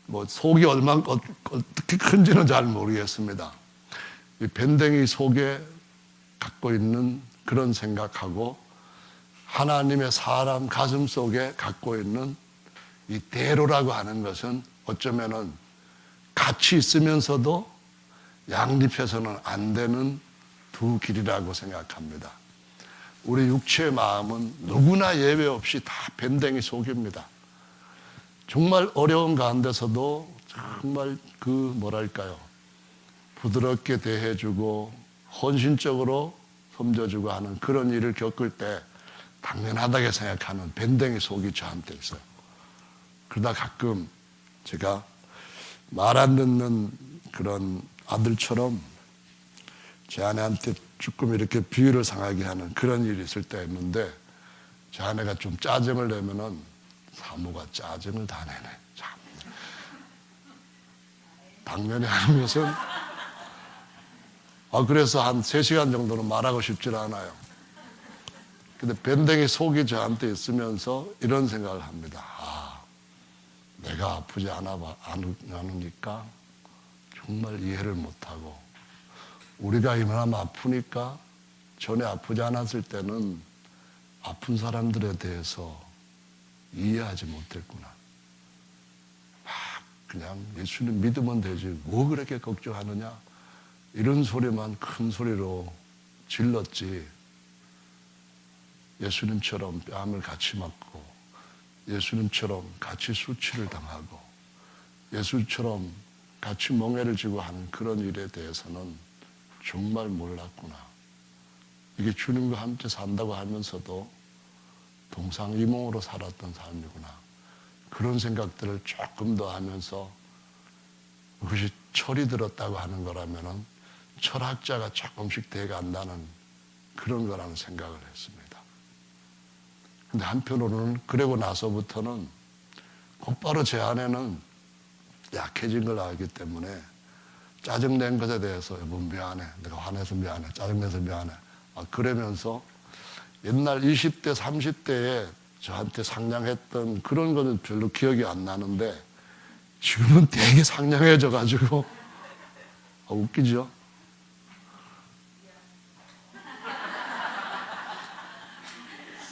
뭐 속이 얼마나 어떻게 큰지는 잘 모르겠습니다. 이 밴댕이 속에 갖고 있는 그런 생각하고 하나님의 사람 가슴 속에 갖고 있는 이 대로라고 하는 것은 어쩌면은 같이 있으면서도 양립해서는 안 되는 두 길이라고 생각합니다. 우리 육체의 마음은 누구나 예외 없이 다 밴댕이 속입니다. 정말 어려운 가운데서도 정말 부드럽게 대해주고 헌신적으로 섬겨주고 하는 그런 일을 겪을 때 당연하다고 생각하는 밴댕이 속이 저한테 있어요. 그러다 가끔 제가 말 안 듣는 그런 아들처럼 제 아내한테 조금 이렇게 비위를 상하게 하는 그런 일이 있을 때 있는데, 제 아내가 좀 짜증을 내면은 사모가 짜증을 다 내네. 참. 당연히 하는 것은 그래서 한 3시간 정도는 말하고 싶질 않아요. 근데 밴댕이 속이 저한테 있으면서 이런 생각을 합니다. 내가 아프지 않으니까 정말 이해를 못하고, 우리가 이만하면 아프니까 전에 아프지 않았을 때는 아픈 사람들에 대해서 이해하지 못했구나. 그냥 예수님 믿으면 되지 뭐 그렇게 걱정하느냐, 이런 소리만 큰 소리로 질렀지, 예수님처럼 뺨을 같이 맞고 예수님처럼 같이 수치를 당하고 예수처럼 같이 멍에를 지고 하는 그런 일에 대해서는 정말 몰랐구나. 이게 주님과 함께 산다고 하면서도 동상이몽으로 살았던 삶이구나. 그런 생각들을 조금 더 하면서, 그것이 철이 들었다고 하는 거라면은 철학자가 조금씩 돼간다는 그런 거라는 생각을 했습니다. 근데 한편으로는 그러고 나서부터는 곧바로 제 안에는 약해진 걸 알기 때문에 짜증낸 것에 대해서 여보 미안해, 내가 화내서 미안해, 짜증내서 미안해, 그러면서 옛날 20대 30대에 저한테 상냥했던 그런 거는 별로 기억이 안 나는데 지금은 되게 상냥해져 가지고 웃기죠?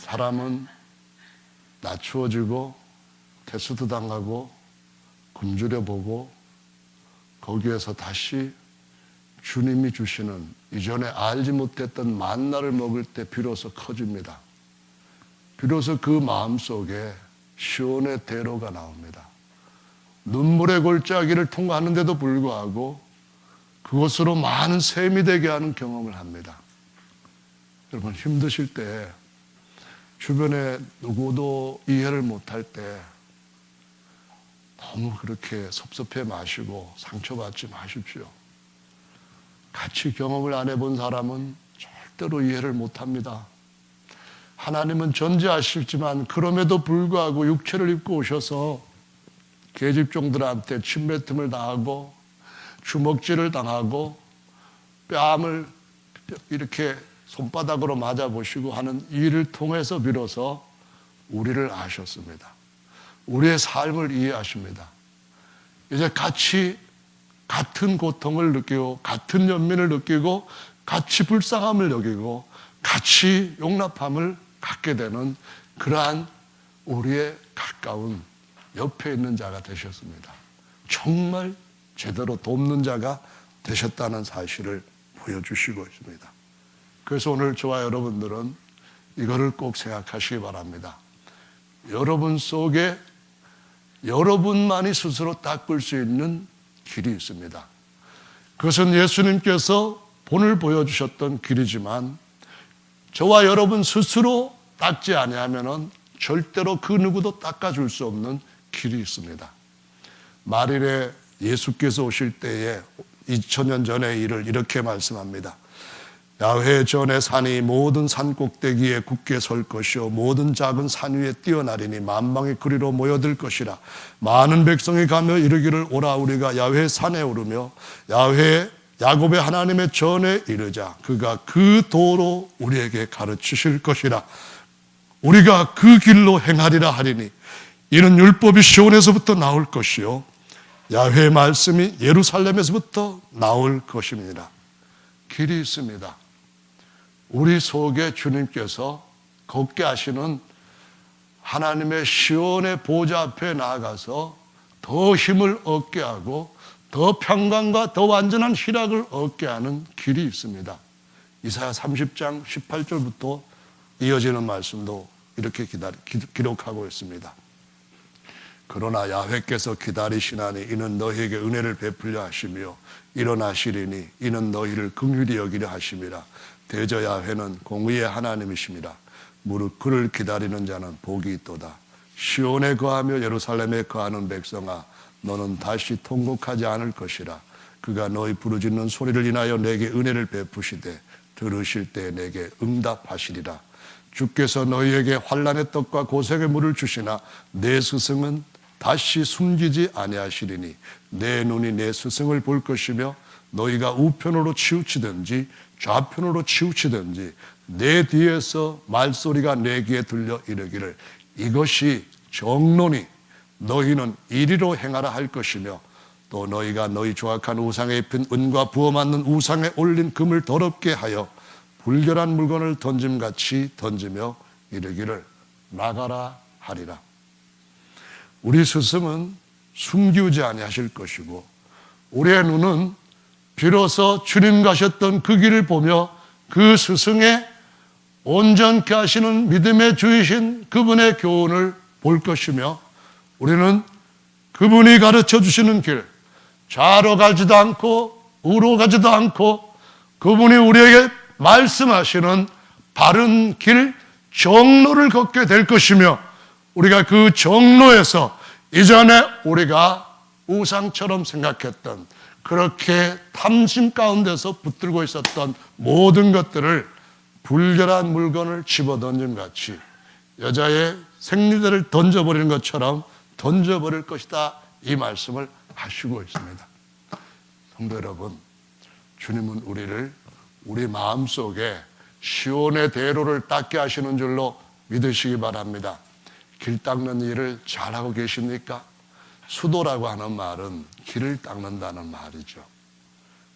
사람은 낮추어지고 테스트 당하고 굶주려 보고 거기에서 다시 주님이 주시는 이전에 알지 못했던 만나를 먹을 때 비로소 커집니다. 비로소 그 마음속에 시온의 대로가 나옵니다. 눈물의 골짜기를 통과하는데도 불구하고 그것으로 많은 셈이 되게 하는 경험을 합니다. 여러분, 힘드실 때 주변에 누구도 이해를 못할 때 너무 그렇게 섭섭해 마시고 상처받지 마십시오. 같이 경험을 안 해본 사람은 절대로 이해를 못합니다. 하나님은 전지하시지만 그럼에도 불구하고 육체를 입고 오셔서 계집종들한테 침뱉음을 당하고 주먹질을 당하고 뺨을 이렇게 손바닥으로 맞아보시고 하는 일을 통해서 비로소 우리를 아셨습니다. 우리의 삶을 이해하십니다. 이제 같이 같은 고통을 느끼고 같은 연민을 느끼고 같이 불쌍함을 여기고 같이 용납함을 갖게 되는 그러한 우리의 가까운 옆에 있는 자가 되셨습니다. 정말 제대로 돕는 자가 되셨다는 사실을 보여주시고 있습니다. 그래서 오늘 저와 여러분들은 이거를 꼭 생각하시기 바랍니다. 여러분 속에 여러분만이 스스로 닦을 수 있는 길이 있습니다. 그것은 예수님께서 본을 보여주셨던 길이지만 저와 여러분 스스로 닦지 아니하면은 절대로 그 누구도 닦아줄 수 없는 길이 있습니다. 말일에 예수께서 오실 때에 2000년 전의 일을 이렇게 말씀합니다. 야훼 전에 산이 모든 산 꼭대기에 굳게 설 것이요 모든 작은 산 위에 뛰어나리니 만방의 그리로 모여들 것이라. 많은 백성이 가며 이르기를 오라 우리가 야훼 산에 오르며 야훼 야곱의 하나님의 전에 이르자 그가 그 도로 우리에게 가르치실 것이라. 우리가 그 길로 행하리라 하리니 이는 율법이 시온에서부터 나올 것이요 야훼의 말씀이 예루살렘에서부터 나올 것입니다. 길이 있습니다. 우리 속에 주님께서 걷게 하시는 하나님의 시온의 보좌 앞에 나아가서 더 힘을 얻게 하고 더 평강과 더 완전한 희락을 얻게 하는 길이 있습니다. 이사야 30장 18절부터 이어지는 말씀도 이렇게 기록하고 있습니다. 그러나 야훼께서 기다리시나니 이는 너희에게 은혜를 베풀려 하시며 일어나시리니 이는 너희를 긍휼히 여기려 하심이라. 대저 야훼는 공의의 하나님이심이라. 무릇 그를 기다리는 자는 복이 있도다. 시온에 거하며 예루살렘에 거하는 백성아 너는 다시 통곡하지 않을 것이라. 그가 너희 부르짖는 소리를 인하여 내게 은혜를 베푸시되 들으실 때 내게 응답하시리라. 주께서 너희에게 환난의 떡과 고생의 물을 주시나 내 스승은 다시 숨기지 아니하시리니 내 눈이 내 스승을 볼 것이며 너희가 우편으로 치우치든지 좌편으로 치우치든지 내 뒤에서 말소리가 내 귀에 들려 이르기를 이것이 정론이 너희는 이리로 행하라 할 것이며 또 너희가 너희 조악한 우상에 입힌 은과 부어 만든 우상에 올린 금을 더럽게 하여 불결한 물건을 던짐같이 던지며 이르기를 나가라 하리라. 우리 스승은 숨기우지 아니하실 것이고 우리의 눈은 비로소 주님 가셨던 그 길을 보며 그 스승의 온전케 하시는 믿음의 주이신 그분의 교훈을 볼 것이며 우리는 그분이 가르쳐 주시는 길, 좌로 가지도 않고 우로 가지도 않고 그분이 우리에게 말씀하시는 바른 길, 정로를 걷게 될 것이며 우리가 그 정로에서 이전에 우리가 우상처럼 생각했던 그렇게 탐심 가운데서 붙들고 있었던 모든 것들을 불결한 물건을 집어던진 같이 여자의 생리대를 던져버리는 것처럼 던져버릴 것이다. 이 말씀을 하시고 있습니다. 성도 여러분, 주님은 우리를 우리 마음속에 시온의 대로를 닦게 하시는 줄로 믿으시기 바랍니다. 길 닦는 일을 잘하고 계십니까? 수도라고 하는 말은 길을 닦는다는 말이죠.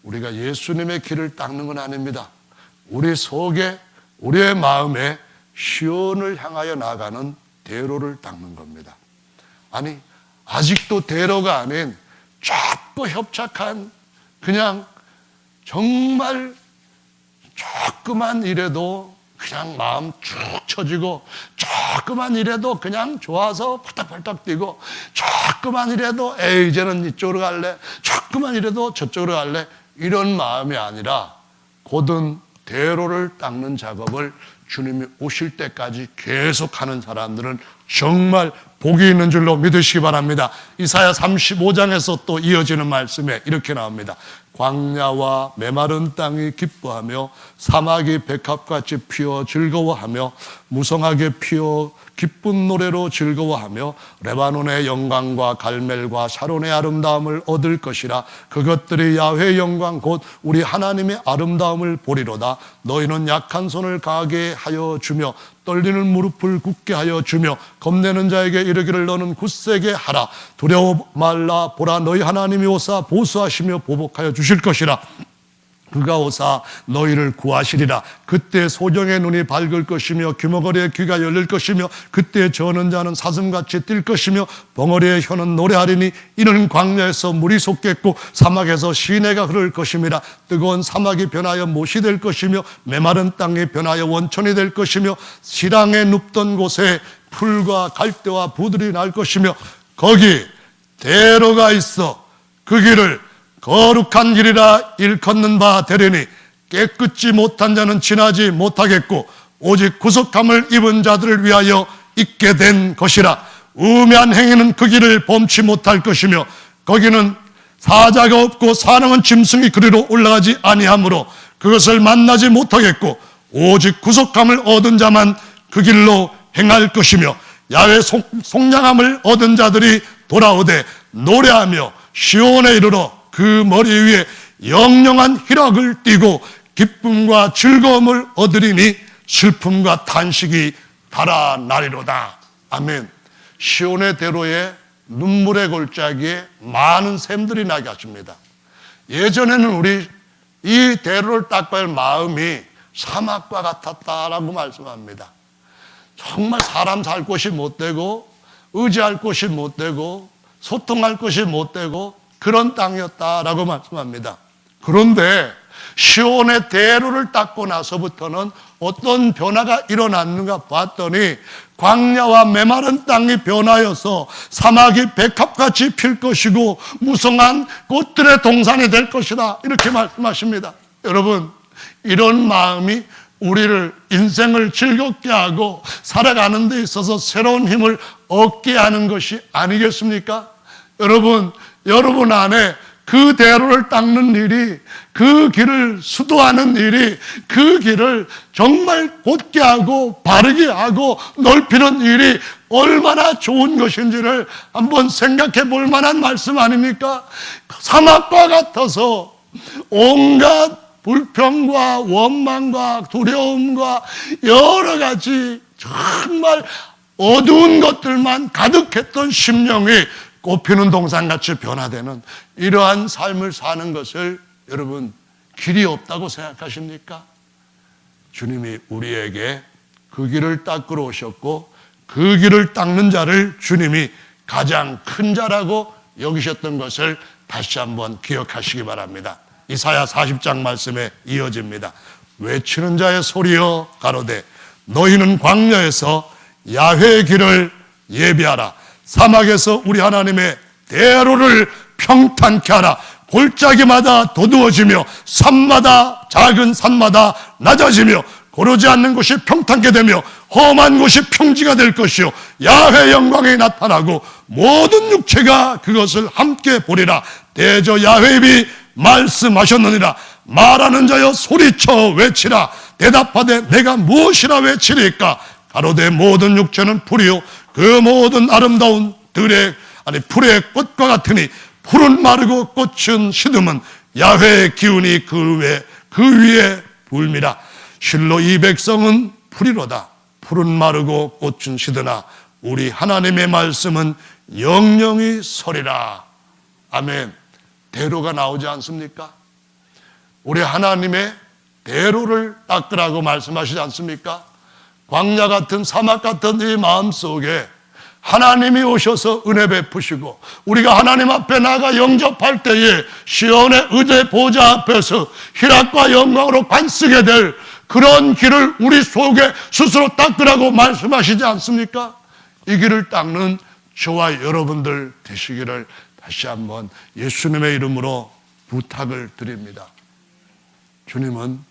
우리가 예수님의 길을 닦는 건 아닙니다. 우리 속에 우리의 마음에 시온을 향하여 나가는 대로를 닦는 겁니다. 아니 아직도 대로가 아닌 좁고 협착한 그냥 정말 조그만 일에도 그냥 마음 쭉 처지고, 조그만 일에도 그냥 좋아서 팔딱팔딱 뛰고, 조그만 일에도 에이 이제는 이쪽으로 갈래, 조그만 일에도 저쪽으로 갈래, 이런 마음이 아니라 곧은 대로를 닦는 작업을 주님이 오실 때까지 계속하는 사람들은 정말 복이 있는 줄로 믿으시기 바랍니다. 이사야 35장에서 또 이어지는 말씀에 이렇게 나옵니다. 광야와 메마른 땅이 기뻐하며 사막이 백합같이 피어 즐거워하며 무성하게 피어 기쁜 노래로 즐거워하며 레바논의 영광과 갈멜과 샤론의 아름다움을 얻을 것이라. 그것들이 야훼의 영광 곧 우리 하나님의 아름다움을 보리로다. 너희는 약한 손을 강하게 하여 주며 떨리는 무릎을 굳게 하여 주며 겁내는 자에게 이르기를 너는 굳세게 하라. 두려워 말라. 보라, 너희 하나님이 오사 보수하시며 보복하여 주실 것이라. 그가 오사 너희를 구하시리라. 그때 소경의 눈이 밝을 것이며 귀머거리의 귀가 열릴 것이며 그때 저는 자는 사슴같이 뛸 것이며 벙어리의 혀는 노래하리니 이는 광야에서 물이 솟겠고 사막에서 시내가 흐를 것임이라. 뜨거운 사막이 변하여 못이 될 것이며 메마른 땅이 변하여 원천이 될 것이며 시랑에 눕던 곳에 풀과 갈대와 부들이 날 것이며 거기 대로가 있어 그 길을 거룩한 길이라 일컫는 바 되리니 깨끗지 못한 자는 지나지 못하겠고 오직 구속함을 입은 자들을 위하여 있게 된 것이라. 우매한 행위는 그 길을 범치 못할 것이며 거기는 사자가 없고 사나운 짐승이 그리로 올라가지 아니하므로 그것을 만나지 못하겠고 오직 구속함을 얻은 자만 그 길로 행할 것이며 야훼 속량함을 얻은 자들이 돌아오되 노래하며 시온에 이르러 그 머리 위에 영영한 희락을 띠고 기쁨과 즐거움을 얻으리니 슬픔과 탄식이 달아나리로다. 아멘. 시온의 대로에 눈물의 골짜기에 많은 샘들이 나게 하십니다. 예전에는 우리 이 대로를 닦아야 할 마음이 사막과 같았다라고 말씀합니다. 정말 사람 살 곳이 못 되고 의지할 곳이 못 되고 소통할 곳이 못 되고 그런 땅이었다라고 말씀합니다. 그런데 시온의 대로를 닦고 나서부터는 어떤 변화가 일어났는가 봤더니 광야와 메마른 땅이 변하여서 사막이 백합같이 필 것이고 무성한 꽃들의 동산이 될 것이다, 이렇게 말씀하십니다. 여러분, 이런 마음이 우리를 인생을 즐겁게 하고 살아가는 데 있어서 새로운 힘을 얻게 하는 것이 아니겠습니까? 여러분 안에 그 대로를 닦는 일이, 그 길을 수도하는 일이, 그 길을 정말 곧게 하고 바르게 하고 넓히는 일이 얼마나 좋은 것인지를 한번 생각해 볼 만한 말씀 아닙니까? 사막과 같아서 온갖 불평과 원망과 두려움과 여러 가지 정말 어두운 것들만 가득했던 심령이 꽃피는 동산같이 변화되는 이러한 삶을 사는 것을 여러분 길이 없다고 생각하십니까? 주님이 우리에게 그 길을 닦으러 오셨고 그 길을 닦는 자를 주님이 가장 큰 자라고 여기셨던 것을 다시 한번 기억하시기 바랍니다. 이사야 40장 말씀에 이어집니다. 외치는 자의 소리여 가로되 너희는 광야에서 야훼의 길을 예비하라. 사막에서 우리 하나님의 대로를 평탄케 하라. 골짜기마다 도두어지며 산마다 작은 산마다 낮아지며 고르지 않는 곳이 평탄케 되며 험한 곳이 평지가 될 것이요 야훼 영광이 나타나고 모든 육체가 그것을 함께 보리라. 대저 야훼입이 말씀하셨느니라. 말하는 자여 소리쳐 외치라. 대답하되 내가 무엇이라 외치리까? 가로되 모든 육체는 풀이요 그 모든 아름다운 풀의 꽃과 같으니 풀은 마르고 꽃은 시듬은 야훼의 기운이 그 위에 불미라. 실로 이 백성은 풀이로다. 풀은 마르고 꽃은 시드나 우리 하나님의 말씀은 영영이 서리라. 아멘. 대로가 나오지 않습니까? 우리 하나님의 대로를 닦으라고 말씀하시지 않습니까? 광야 같은 사막 같은 이 마음속에 하나님이 오셔서 은혜 베푸시고 우리가 하나님 앞에 나가 영접할 때에 시온의 의대 보좌 앞에서 희락과 영광으로 관쓰게 될 그런 길을 우리 속에 스스로 닦으라고 말씀하시지 않습니까? 이 길을 닦는 저와 여러분들 되시기를 다시 한번 예수님의 이름으로 부탁을 드립니다. 주님은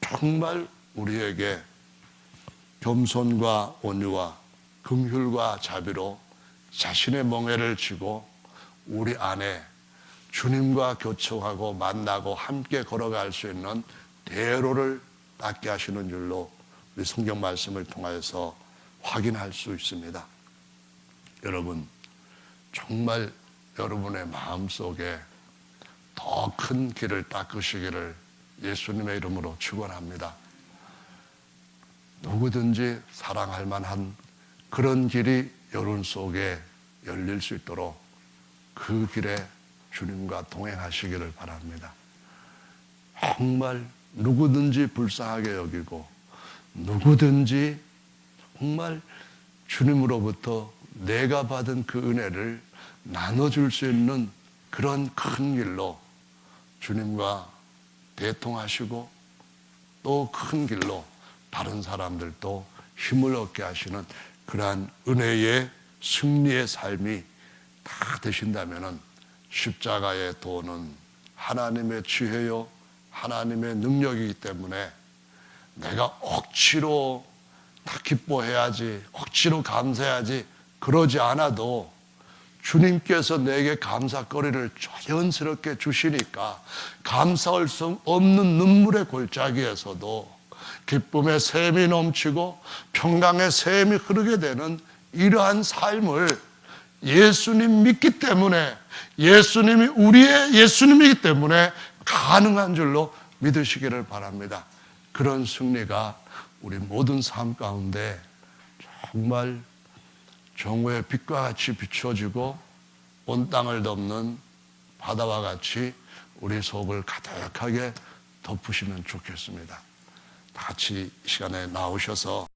정말 우리에게 겸손과 온유와 긍휼과 자비로 자신의 멍에를 쥐고 우리 안에 주님과 교통하고 만나고 함께 걸어갈 수 있는 대로를 닦게 하시는 줄로 우리 성경 말씀을 통해서 확인할 수 있습니다. 여러분, 정말 여러분의 마음속에 더 큰 길을 닦으시기를 예수님의 이름으로 축원합니다. 누구든지 사랑할 만한 그런 길이 여러분 속에 열릴 수 있도록 그 길에 주님과 동행하시기를 바랍니다. 정말 누구든지 불쌍하게 여기고 누구든지 정말 주님으로부터 내가 받은 그 은혜를 나눠줄 수 있는 그런 큰 길로 주님과 대통하시고 또 큰 길로 다른 사람들도 힘을 얻게 하시는 그러한 은혜의 승리의 삶이 다 되신다면 십자가의 도는 하나님의 지혜요 하나님의 능력이기 때문에 내가 억지로 다 기뻐해야지 억지로 감사해야지 그러지 않아도 주님께서 내게 감사거리를 자연스럽게 주시니까 감사할 수 없는 눈물의 골짜기에서도 기쁨의 샘이 넘치고 평강의 샘이 흐르게 되는 이러한 삶을 예수님 믿기 때문에 예수님이 우리의 예수님이기 때문에 가능한 줄로 믿으시기를 바랍니다. 그런 승리가 우리 모든 삶 가운데 정말 정오의 빛과 같이 비춰지고 온 땅을 덮는 바다와 같이 우리 속을 가득하게 덮으시면 좋겠습니다. 다 같이 이 시간에 나오셔서